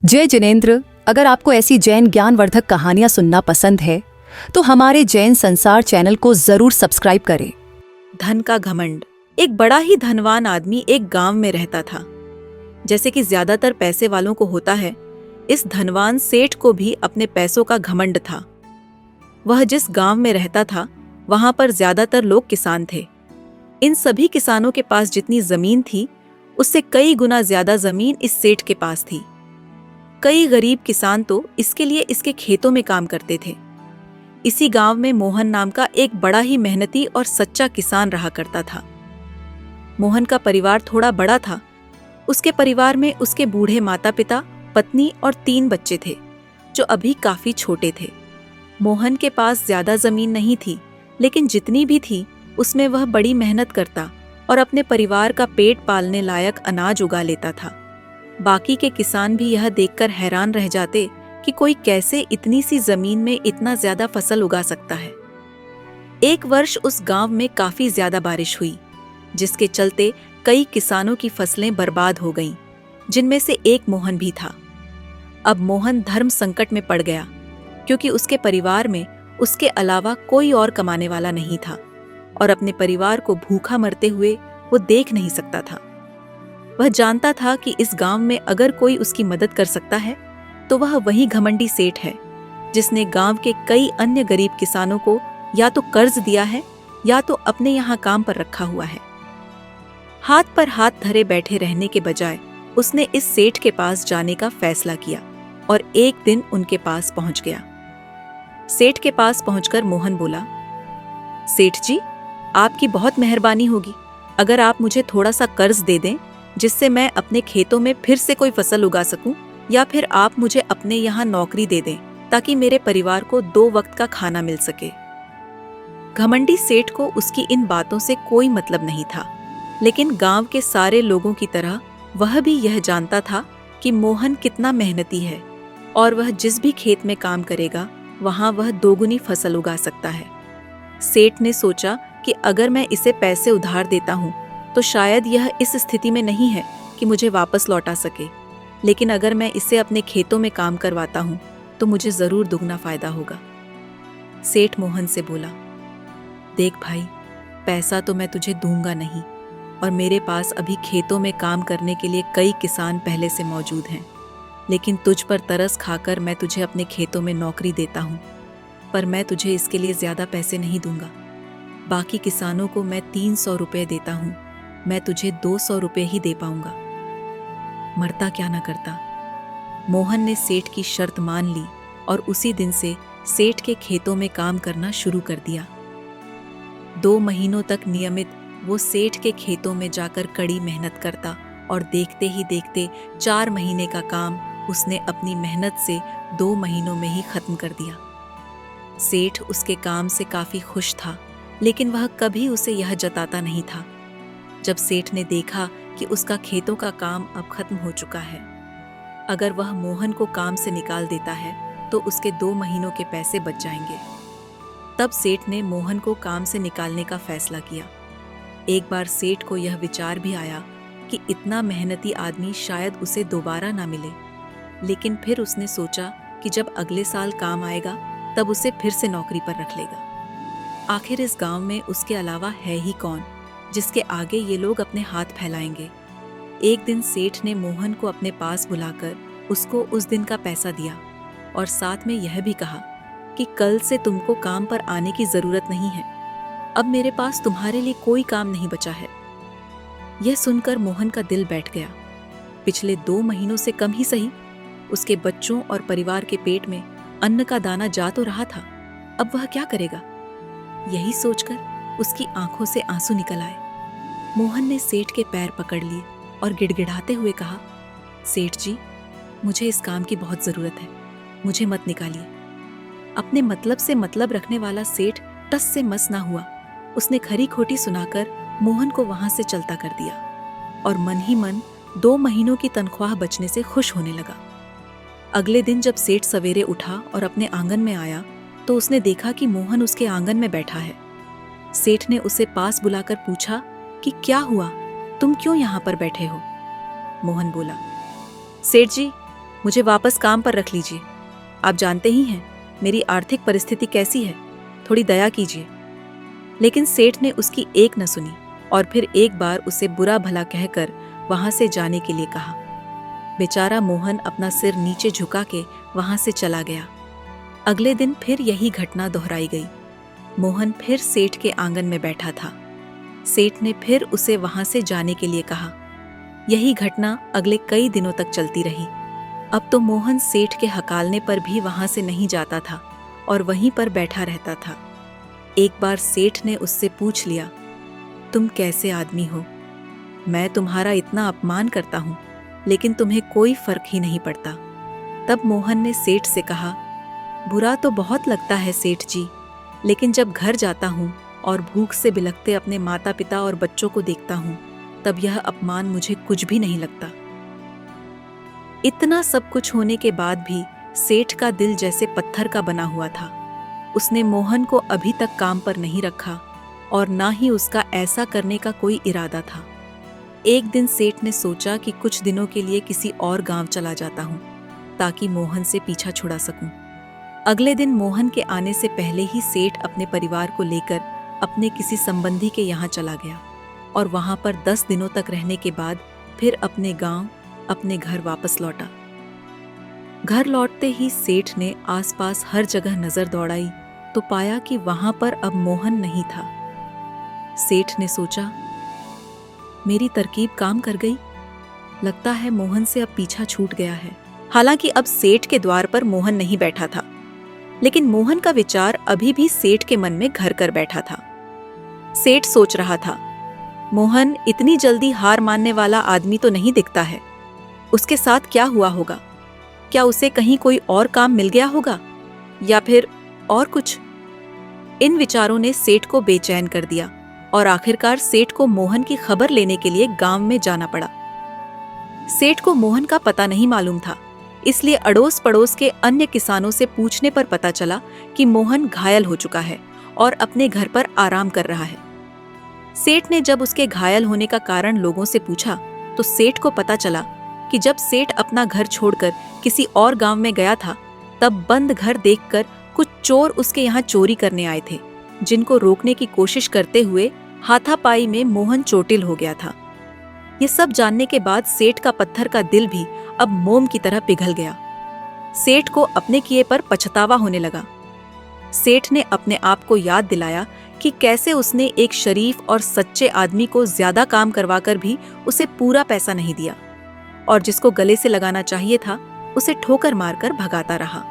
जय जिनेंद्र, अगर आपको ऐसी जैन ज्ञानवर्धक कहानियां सुनना पसंद है तो हमारे जैन संसार चैनल को जरूर सब्सक्राइब करें। धन का घमंड। एक बड़ा ही धनवान आदमी एक गांव में रहता था। जैसे कि ज्यादातर पैसे वालों को होता है, इस धनवान सेठ को भी अपने पैसों का घमंड था। वह जिस गांव में रहता था वहां पर ज्यादातर लोग किसान थे। इन सभी किसानों के पास जितनी जमीन थी उससे कई गुना ज्यादा जमीन इस सेठ के पास थी। कई गरीब किसान तो इसके लिए इसके खेतों में काम करते थे। इसी गांव में मोहन नाम का एक बड़ा ही मेहनती और सच्चा किसान रहा करता था। मोहन का परिवार थोड़ा बड़ा था। उसके परिवार में उसके बूढ़े माता पिता, पत्नी और 3 बच्चे थे जो अभी काफी छोटे थे। मोहन के पास ज्यादा जमीन नहीं थी, लेकिन जितनी भी थी उसमें वह बड़ी मेहनत करता और अपने परिवार का पेट पालने लायक अनाज उगा लेता था। बाकी के किसान भी यह देखकर हैरान रह जाते कि कोई कैसे इतनी सी जमीन में इतना ज्यादा फसल उगा सकता है। एक वर्ष उस गांव में काफी ज्यादा बारिश हुई, जिसके चलते कई किसानों की फसलें बर्बाद हो गईं, जिनमें से एक मोहन भी था। अब मोहन धर्म संकट में पड़ गया, क्योंकि उसके परिवार में उसके अलावा कोई और कमाने वाला नहीं था और अपने परिवार को भूखा मरते हुए वो देख नहीं सकता था। वह जानता था कि इस गांव में अगर कोई उसकी मदद कर सकता है तो वह वही घमंडी सेठ है, जिसने गांव के कई अन्य गरीब किसानों को या तो कर्ज दिया है या तो अपने यहाँ काम पर रखा हुआ है। हाथ पर हाथ धरे बैठे रहने के बजाय उसने इस सेठ के पास जाने का फैसला किया और एक दिन उनके पास पहुंच गया। सेठ के पास पहुंचकर मोहन बोला, सेठ जी, आपकी बहुत मेहरबानी होगी अगर आप मुझे थोड़ा सा कर्ज दे दें, जिससे मैं अपने खेतों में फिर से कोई फसल उगा सकूं, या फिर आप मुझे अपने यहाँ नौकरी दे दें ताकि मेरे परिवार को 2 वक्त का खाना मिल सके। घमंडी सेठ को उसकी इन बातों से कोई मतलब नहीं था, लेकिन गांव के सारे लोगों की तरह वह भी यह जानता था कि मोहन कितना मेहनती है और वह जिस भी खेत में काम करेगा वहां वह 2 गुनी फसल उगा सकता है। सेठ ने सोचा कि अगर मैं इसे पैसे उधार देता हूं तो शायद यह इस स्थिति में नहीं है कि मुझे वापस लौटा सके, लेकिन अगर मैं इसे अपने खेतों में काम करवाता हूं तो मुझे जरूर दुगना फायदा होगा। सेठ मोहन से बोला, देख भाई, पैसा तो मैं तुझे दूंगा नहीं और मेरे पास अभी खेतों में काम करने के लिए कई किसान पहले से मौजूद हैं, लेकिन तुझ पर तरस खाकर मैं तुझे अपने खेतों में नौकरी देता हूं, पर मैं तुझे इसके लिए ज्यादा पैसे नहीं दूंगा। बाकी किसानों को मैं 300 रुपए देता हूं, मैं तुझे 200 रुपए ही दे पाऊंगा। मरता क्या ना करता। मोहन ने सेठ की शर्त मान ली और उसी दिन से सेठ के खेतों में काम करना शुरू कर दिया। 2 महीनों तक नियमित वो सेठ के खेतों में जाकर कड़ी मेहनत करता और देखते ही देखते 4 महीने का काम उसने अपनी मेहनत से 2 महीनों में ही खत्म कर दिया। सेठ उसके काम से काफी खुश था, लेकिन वह कभी उसे यह जताता नहीं था। जब सेठ ने देखा कि उसका खेतों का काम अब खत्म हो चुका है, अगर वह मोहन को काम से निकाल देता है तो उसके 2 महीनों के पैसे बच जाएंगे। तब सेठ ने मोहन को काम से निकालने का फैसला किया। एक बार सेठ को यह विचार भी आया कि इतना मेहनती आदमी शायद उसे दोबारा ना मिले, लेकिन फिर उसने सोचा कि जब अगले साल काम आएगा तब उसे फिर से नौकरी पर रख लेगा। आखिर इस गांव में उसके अलावा है ही कौन जिसके आगे ये लोग अपने हाथ फैलाएंगे। एक दिन सेठ ने मोहन को अपने पास बुलाकर उसको उस दिन का पैसा दिया और साथ में यह भी कहा कि कल से तुमको काम पर आने की जरूरत नहीं है, अब मेरे पास तुम्हारे लिए कोई काम नहीं बचा है। यह सुनकर मोहन का दिल बैठ गया। पिछले 2 महीनों से कम ही सही उसके बच्चों और परिवार के पेट में अन्न का दाना जा तो रहा था, अब वह क्या करेगा। यही सोचकर उसकी आंखों से आंसू निकल आए। मोहन ने सेठ के पैर पकड़ लिए और गिड़गिड़ाते हुए कहा, सेठ जी, मुझे इस काम की बहुत जरूरत है, मुझे मत निकालिए। अपने मतलब से मतलब रखने वाला सेठ टस से मस ना हुआ। उसने खरी खोटी सुनाकर मोहन को वहां से चलता कर दिया और मन ही मन 2 महीनों की तनख्वाह बचने से खुश होने लगा। अगले दिन जब सेठ सवेरे उठा और अपने आंगन में आया तो उसने देखा कि मोहन उसके आंगन में बैठा है। सेठ ने उसे पास बुलाकर पूछा कि क्या हुआ, तुम क्यों यहाँ पर बैठे हो। मोहन बोला, सेठ जी, मुझे वापस काम पर रख लीजिए। आप जानते ही हैं मेरी आर्थिक परिस्थिति कैसी है, थोड़ी दया कीजिए। लेकिन सेठ ने उसकी एक न सुनी और फिर एक बार उसे बुरा भला कहकर वहां से जाने के लिए कहा। बेचारा मोहन अपना सिर नीचे झुका के वहां से चला गया। अगले दिन फिर यही घटना दोहराई गई। मोहन फिर सेठ के आंगन में बैठा था। सेठ ने फिर उसे वहां से जाने के लिए कहा। यही घटना अगले कई दिनों तक चलती रही। अब तो मोहन सेठ के हकालने पर भी वहां से नहीं जाता था और वहीं पर बैठा रहता था। एक बार सेठ ने उससे पूछ लिया, तुम कैसे आदमी हो? मैं तुम्हारा इतना अपमान करता हूं, लेकिन तुम्हें कोई फर्क ही नहीं पड़ता। तब मोहन ने सेठ से कहा, बुरा तो बहुत लगता है सेठ जी, लेकिन जब घर जाता हूं और भूख से बिलखते अपने माता पिता और बच्चों को देखता हूं, तब यह अपमान मुझे कुछ भी नहीं लगता। इतना सब कुछ होने के बाद भी सेठ का दिल जैसे पत्थर का बना हुआ था। उसने मोहन को अभी तक काम पर नहीं रखा और ना ही उसका ऐसा करने का कोई इरादा था। एक दिन सेठ ने सोचा कि कुछ दिनों के लिए किसी और गांव चला जाता हूं, ताकि मोहन से पीछा छुड़ा सकूं। अगले दिन मोहन के आने से पहले ही सेठ अपने परिवार को लेकर अपने किसी संबंधी के यहाँ चला गया और वहां पर 10 दिनों तक रहने के बाद फिर अपने गांव, अपने घर वापस लौटा। घर लौटते ही सेठ ने आसपास हर जगह नजर दौड़ाई तो पाया कि वहां पर अब मोहन नहीं था। सेठ ने सोचा, मेरी तरकीब काम कर गई। लगता है मोहन से अब पीछा छूट गया है। हालांकि अब सेठ के द्वार पर मोहन नहीं बैठा था, लेकिन मोहन का विचार अभी भी सेठ के मन में घर कर बैठा था। सेठ सोच रहा था, मोहन इतनी जल्दी हार मानने वाला आदमी तो नहीं दिखता है। उसके साथ क्या हुआ होगा? क्या उसे कहीं कोई और काम मिल गया होगा या फिर और कुछ? इन विचारों ने सेठ को बेचैन कर दिया और आखिरकार सेठ को मोहन की खबर लेने के लिए गांव में जाना पड़ा। सेठ को मोहन का पता नहीं मालूम था, इसलिए अड़ोस पड़ोस के अन्य किसानों से पूछने पर पता चला कि मोहन घायल हो चुका है और अपने घर पर आराम कर रहा है। सेठ ने जब उसके घायल होने का कारण लोगों से पूछा तो सेठ को पता चला कि जब सेठ अपना घर छोड़कर किसी और गांव में गया था, तब बंद घर देखकर कुछ चोर उसके यहाँ चोरी करने आए थे, जिनको रोकने की कोशिश करते हुए हाथापाई में मोहन चोटिल हो गया था। ये सब जानने के बाद सेठ का पत्थर का दिल भी अब मोम की तरह पिघल गया। सेठ को अपने किए पर पछतावा होने लगा। सेठ ने अपने आप को याद दिलाया कि कैसे उसने एक शरीफ और सच्चे आदमी को ज्यादा काम करवाकर भी उसे पूरा पैसा नहीं दिया और जिसको गले से लगाना चाहिए था उसे ठोकर मारकर भगाता रहा।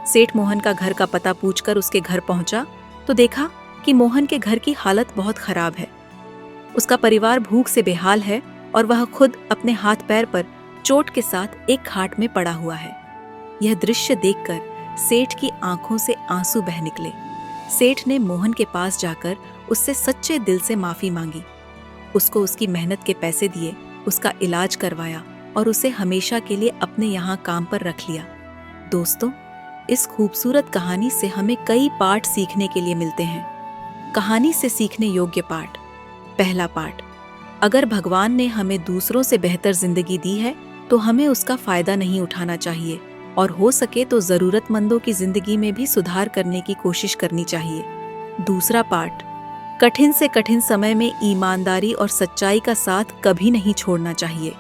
सेठ मोहन का घर का पता पूछकर उसके घर पहुंचा तो देखा कि मोहन के घर की हालत बहुत खराब है। उसका परिवार भूख से बेहाल है और वह खुद अपने हाथ पैर पर चोट के साथ एक खाट में पड़ा हुआ है। यह दृश्य देखकर सेठ की आंखों से आंसू बह निकले। सेठ ने मोहन के पास जाकर उससे सच्चे दिल से माफी मांगी, उसको उसकी मेहनत के पैसे दिए, उसका इलाज करवाया और उसे हमेशा के लिए अपने यहाँ काम पर रख लिया। दोस्तों, इस खूबसूरत कहानी से हमें कई पाठ सीखने के लिए मिलते हैं। कहानी से सीखने योग्य पाठ। पहला पाठ, अगर भगवान ने हमें दूसरों से बेहतर जिंदगी दी है तो हमें उसका फायदा नहीं उठाना चाहिए और हो सके तो जरूरतमंदों की जिंदगी में भी सुधार करने की कोशिश करनी चाहिए। दूसरा पाठ, कठिन से कठिन समय में ईमानदारी और सच्चाई का साथ कभी नहीं छोड़ना चाहिए।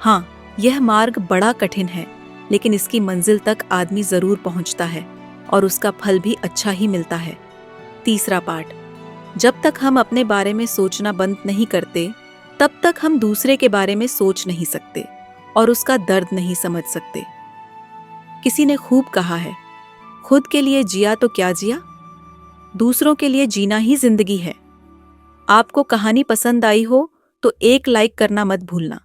हाँ, यह मार्ग बड़ा कठिन है, लेकिन इसकी मंजिल तक आदमी जरूर पहुंचता है और उसका फल भी अच्छा ही मिलता है। तीसरा पाठ, जब तक हम अपने बारे में सोचना बंद नहीं करते, तब तक हम दूसरे के बारे में सोच नहीं सकते और उसका दर्द नहीं समझ सकते। किसी ने खूब कहा है, खुद के लिए जिया तो क्या जिया, दूसरों के लिए जीना ही जिंदगी है। आपको कहानी पसंद आई हो तो एक लाइक करना मत भूलना।